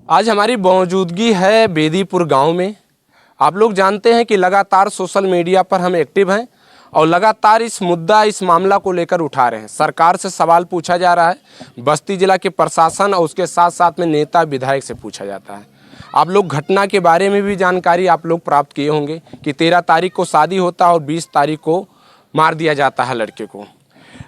आज हमारी मौजूदगी है बेदीपुर गांव में। आप लोग जानते हैं कि लगातार सोशल मीडिया पर हम एक्टिव हैं और लगातार इस मामला को लेकर उठा रहे हैं। सरकार से सवाल पूछा जा रहा है, बस्ती जिला के प्रशासन और उसके साथ साथ में नेता विधायक से पूछा जाता है। आप लोग घटना के बारे में भी जानकारी आप लोग प्राप्त किए होंगे कि 13 तारीख को शादी होता है और 20 तारीख को मार दिया जाता है लड़के को।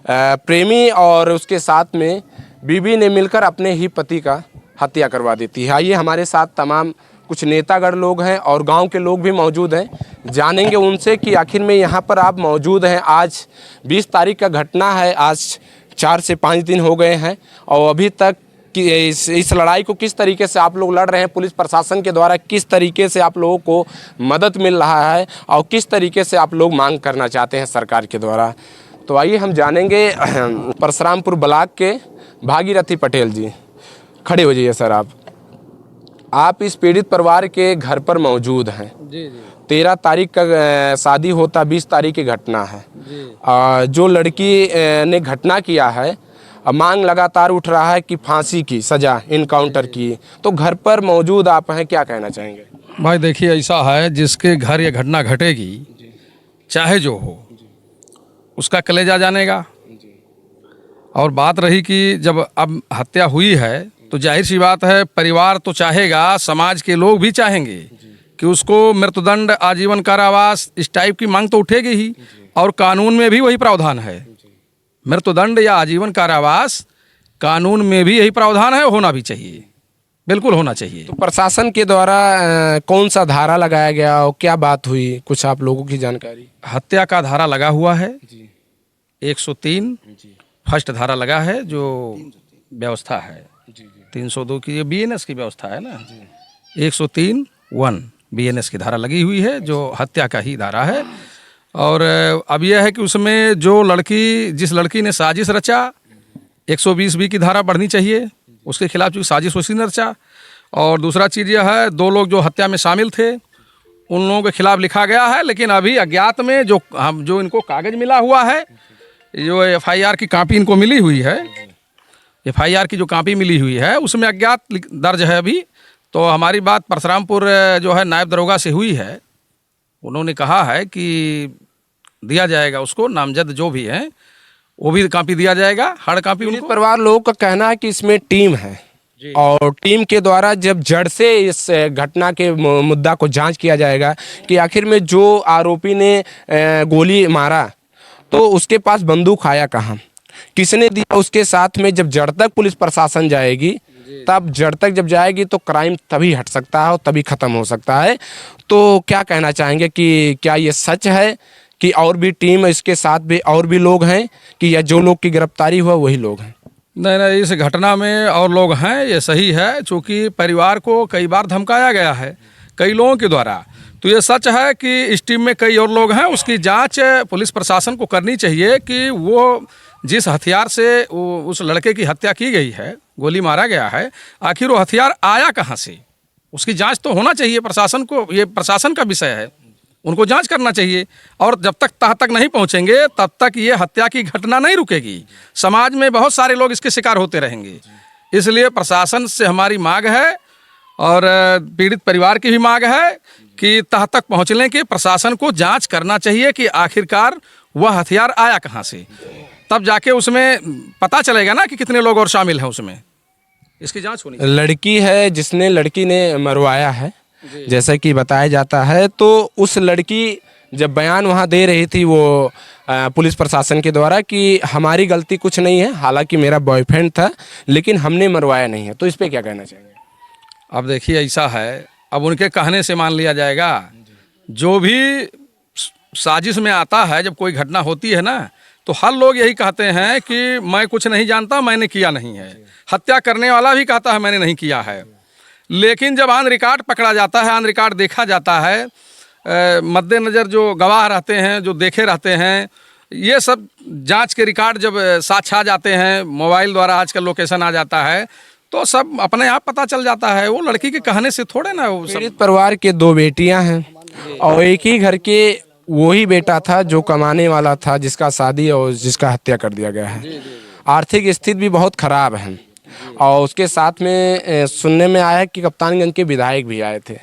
प्रेमी और उसके साथ में बीवी ने मिलकर अपने ही पति का हत्या करवा देती है। आइए, हमारे साथ तमाम कुछ नेतागढ़ लोग हैं और गांव के लोग भी मौजूद हैं, जानेंगे उनसे कि आखिर में यहाँ पर आप मौजूद हैं। आज 20 तारीख का घटना है, आज 4 से 5 दिन हो गए हैं और अभी तक कि इस लड़ाई को किस तरीके से आप लोग लड़ रहे हैं, पुलिस प्रशासन के द्वारा किस तरीके से आप लोगों को मदद मिल रहा है और किस तरीके से आप लोग मांग करना चाहते हैं सरकार के द्वारा। तो आइए हम जानेंगे। परशुरामपुर ब्लॉक के भागीरथी पटेल जी, खड़े हो जाइए सर। आप इस पीड़ित परिवार के घर पर मौजूद हैं। जी जी। 13 तारीख का शादी होता, 20 तारीख की घटना है जी। जो लड़की ने घटना किया है, मांग लगातार उठ रहा है कि फांसी की सजा, इनकाउंटर की। तो घर पर मौजूद आप हैं, क्या कहना चाहेंगे? भाई देखिए, ऐसा है जिसके घर ये घटना घटेगी, चाहे जो हो, उसका कलेजा जानेगा। और बात रही कि जब अब हत्या हुई है तो जाहिर सी बात है, परिवार तो चाहेगा, समाज के लोग भी चाहेंगे कि उसको मृत्युदंड, आजीवन कारावास, इस टाइप की मांग तो उठेगी ही। और कानून में भी वही प्रावधान है, मृत्युदंड या आजीवन कारावास कानून में भी यही प्रावधान है, होना भी चाहिए, बिल्कुल होना चाहिए। तो प्रशासन के द्वारा कौन सा धारा लगाया गया और क्या बात हुई, कुछ आप लोगों की जानकारी? हत्या का धारा लगा हुआ है 103 फर्स्ट धारा लगा है, जो व्यवस्था है 302 की, ये BNS की व्यवस्था है ना। 103(1) BNS की धारा लगी हुई है, जो हत्या का ही धारा है। और अब यह है कि उसमें जो लड़की, जिस लड़की ने साजिश रचा, 120B की धारा बढ़नी चाहिए उसके खिलाफ, जो साजिश उसी ने रचा। और दूसरा चीज़ यह है, 2 लोग जो हत्या में शामिल थे उन लोगों के खिलाफ लिखा गया है, लेकिन अभी अज्ञात में जो इनको कागज मिला हुआ है, जो FIR की कॉपी इनको मिली हुई है, FIR की जो कॉपी मिली हुई है उसमें अज्ञात दर्ज है अभी। तो हमारी बात परशुरामपुर जो है नायब दरोगा से हुई है, उन्होंने कहा है कि दिया जाएगा उसको, नामजद जो भी हैं वो भी कॉपी दिया जाएगा, हार्ड कॉपी उनको। परिवार लोगों का कहना है कि इसमें टीम है और टीम के द्वारा जब जड़ से इस घटना के मुद्दा को जांच किया जाएगा कि आखिर में जो आरोपी ने गोली मारा तो उसके पास बंदूक आया कहाँ, किसने दिया, उसके साथ में जब जड़ तक पुलिस प्रशासन जाएगी, तब जड़ तक जब जाएगी तो क्राइम तभी हट सकता है और तभी ख़त्म हो सकता है। तो क्या कहना चाहेंगे कि क्या ये सच है कि और भी टीम, इसके साथ भी और भी लोग हैं कि या जो लोग की गिरफ्तारी हुआ वही लोग हैं? नहीं, इस घटना में और लोग हैं, ये सही है। चूँकि परिवार को कई बार धमकाया गया है कई लोगों के द्वारा, तो ये सच है कि इस टीम में कई और लोग हैं। उसकी जांच पुलिस प्रशासन को करनी चाहिए कि वो जिस हथियार से उस लड़के की हत्या की गई है, गोली मारा गया है, आखिर वो हथियार आया कहाँ से, उसकी जांच तो होना चाहिए प्रशासन को। ये प्रशासन का विषय है, उनको जांच करना चाहिए। और जब तक तह तक नहीं पहुंचेंगे तब तक ये हत्या की घटना नहीं रुकेगी। समाज में बहुत सारे लोग इसके शिकार होते रहेंगे। इसलिए प्रशासन से हमारी मांग है और पीड़ित परिवार की भी मांग है कि तह तक पहुंचने के प्रशासन को जांच करना चाहिए कि आखिरकार वह हथियार आया कहाँ से। तब जाके उसमें पता चलेगा ना कि कितने लोग और शामिल हैं उसमें, इसकी जांच होनी चाहिए। लड़की है जिसने लड़की ने मरवाया है, जैसा कि बताया जाता है, तो उस लड़की जब बयान वहाँ दे रही थी वो पुलिस प्रशासन के द्वारा कि हमारी गलती कुछ नहीं है, हालांकि मेरा बॉयफ्रेंड था लेकिन हमने मरवाया नहीं है। तो इस पे क्या कहना चाहेंगे? अब देखिए, ऐसा है, अब उनके कहने से मान लिया जाएगा। जो भी साजिश में आता है, जब कोई घटना होती है ना, तो हर लोग यही कहते हैं कि मैं कुछ नहीं जानता, मैंने किया नहीं है। हत्या करने वाला भी कहता है मैंने नहीं किया है। लेकिन जब ऑन रिकॉर्ड पकड़ा जाता है, ऑन रिकॉर्ड देखा जाता है, मद्देनज़र जो गवाह रहते हैं, जो देखे रहते हैं, ये सब जांच के रिकॉर्ड जब साक्ष्य आ जाते हैं, मोबाइल द्वारा आजकल लोकेशन आ जाता है, तो सब अपने आप पता चल जाता है। वो लड़की के कहने से थोड़े ना। वो पीड़ित परिवार के 2 बेटियां हैं और एक ही घर के वही बेटा था जो कमाने वाला था, जिसका शादी और जिसका हत्या कर दिया गया है। आर्थिक स्थिति भी बहुत खराब है। और उसके साथ में सुनने में आया है कि कप्तानगंज के विधायक भी आए थे,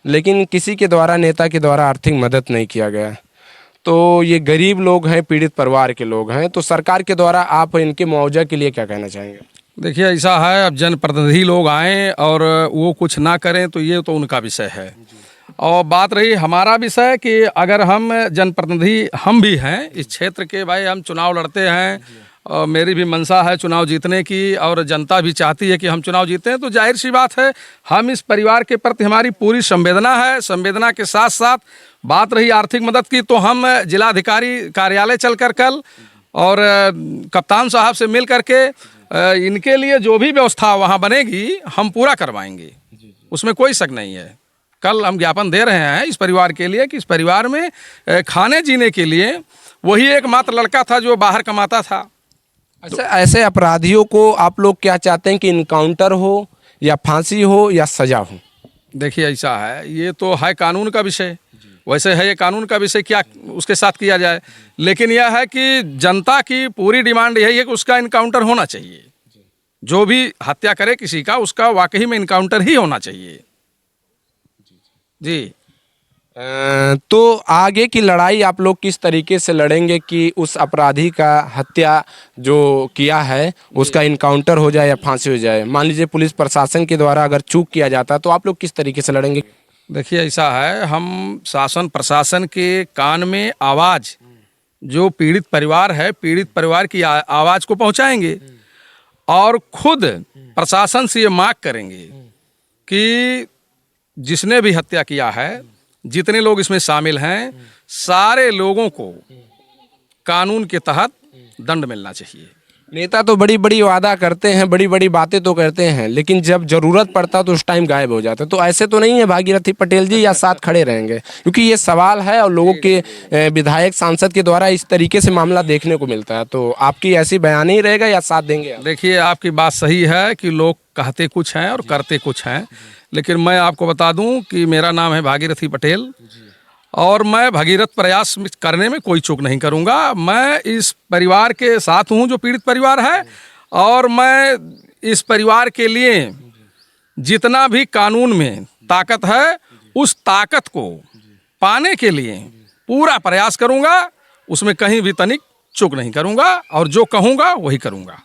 लेकिन किसी के द्वारा, नेता के द्वारा आर्थिक मदद नहीं किया गया। तो ये गरीब लोग हैं, पीड़ित परिवार के लोग हैं, तो सरकार के द्वारा आप इनके मुआवजा के लिए क्या कहना चाहेंगे? देखिए ऐसा है, अब जनप्रतिनिधि लोग आएँ और वो कुछ ना करें तो ये तो उनका विषय है। और बात रही हमारा विषय कि अगर हम जनप्रतिनिधि हम भी हैं इस क्षेत्र के, भाई हम चुनाव लड़ते हैं और मेरी भी मंशा है चुनाव जीतने की, और जनता भी चाहती है कि हम चुनाव जीतें, तो जाहिर सी बात है हम इस परिवार के प्रति हमारी पूरी संवेदना है। संवेदना के साथ साथ बात रही आर्थिक मदद की, तो हम जिलाधिकारी कार्यालय चलकर कल और कप्तान साहब से मिल करके इनके लिए जो भी व्यवस्था वहाँ बनेगी हम पूरा करवाएंगे, उसमें कोई शक नहीं है। कल हम ज्ञापन दे रहे हैं इस परिवार के लिए कि इस परिवार में खाने जीने के लिए वही एकमात्र लड़का था जो बाहर कमाता था। अच्छा, ऐसे अपराधियों को आप लोग क्या चाहते हैं कि इनकाउंटर हो या फांसी हो या सजा हो? देखिए ऐसा है, ये तो है कानून का विषय, वैसे है ये कानून का विषय, क्या उसके साथ किया जाए, लेकिन यह है कि जनता की पूरी डिमांड यही है कि उसका इनकाउंटर होना चाहिए। जो भी हत्या करे किसी का, उसका वाकई में इनकाउंटर ही होना चाहिए जी। तो आगे की लड़ाई आप लोग किस तरीके से लड़ेंगे कि उस अपराधी का हत्या जो किया है उसका इनकाउंटर हो जाए या फांसी हो जाए? मान लीजिए पुलिस प्रशासन के द्वारा अगर चूक किया जाता तो आप लोग किस तरीके से लड़ेंगे? देखिए ऐसा है, हम शासन प्रशासन के कान में आवाज़, जो पीड़ित परिवार है, पीड़ित परिवार की आवाज़ को पहुंचाएंगे और खुद प्रशासन से ये मांग करेंगे कि जिसने भी हत्या किया है, जितने लोग इसमें शामिल हैं, सारे लोगों को कानून के तहत दंड मिलना चाहिए। नेता तो बड़ी बड़ी वादा करते हैं, बड़ी बड़ी बातें तो करते हैं, लेकिन जब जरूरत पड़ता तो उस टाइम गायब हो जाता। तो ऐसे तो नहीं है भागीरथी पटेल जी, या साथ खड़े रहेंगे? क्योंकि ये सवाल है और लोगों के विधायक सांसद के द्वारा इस तरीके से मामला देखने को मिलता है, तो आपकी ऐसी बयान ही रहेगा या साथ देंगे? देखिए आपकी बात सही है कि लोग कहते कुछ हैं और करते कुछ हैं, लेकिन मैं आपको बता दूं कि मेरा नाम है भागीरथी पटेल और मैं भगीरथ प्रयास करने में कोई चूक नहीं करूंगा। मैं इस परिवार के साथ हूं जो पीड़ित परिवार है, और मैं इस परिवार के लिए जितना भी कानून में ताकत है उस ताकत को पाने के लिए पूरा प्रयास करूंगा, उसमें कहीं भी तनिक चूक नहीं करूंगा और जो कहूंगा वही करूंगा।